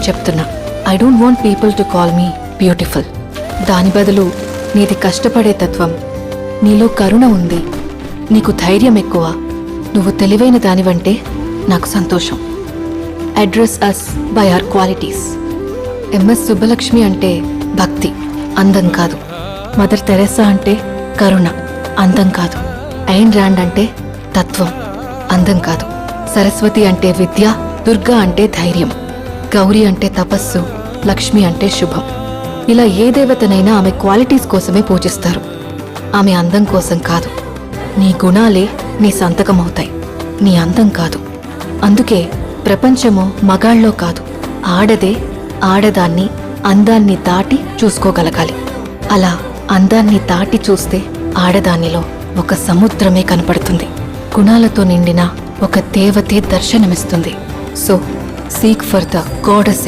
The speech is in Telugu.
చెప్తున్నా. I don't want people to call me beautiful. దాని బదులు నీది కష్టపడే తత్వం, నీలో కరుణ ఉంది, నీకు ధైర్యం ఎక్కువ, నువ్వు తెలివైన దానివంటే నాకు సంతోషం. Address us by our qualities. MS Subbalakshmi అంటే భక్తి, అందం కాదు. మదర్ తెరెసా అంటే కరుణ, అందం కాదు. ఐన్ ర్యాండ్ అంటే తత్వం, అందం కాదు. సరస్వతి అంటే విద్య, దుర్గా అంటే ధైర్యం, గౌరీ అంటే తపస్సు, లక్ష్మి అంటే శుభం. ఇలా ఏ దేవతనైనా ఆమె క్వాలిటీస్ కోసమే పూజిస్తారు, ఆమె అందం కోసం కాదు. నీ గుణాలే నీ సంతకమవుతాయి, నీ అందం కాదు. అందుకే ప్రపంచము మగాళ్ళలో కాదు, ఆడదే ఆడదాన్ని అందాన్ని దాటి చూసుకోగలగాలి. అలా అందాన్ని దాటి చూస్తే ఆడదానిలో ఒక సముద్రమే కనపడుతుంది, గుణాలతో నిండిన ఒక దేవతే దర్శనమిస్తుంది. So seek for the goddess.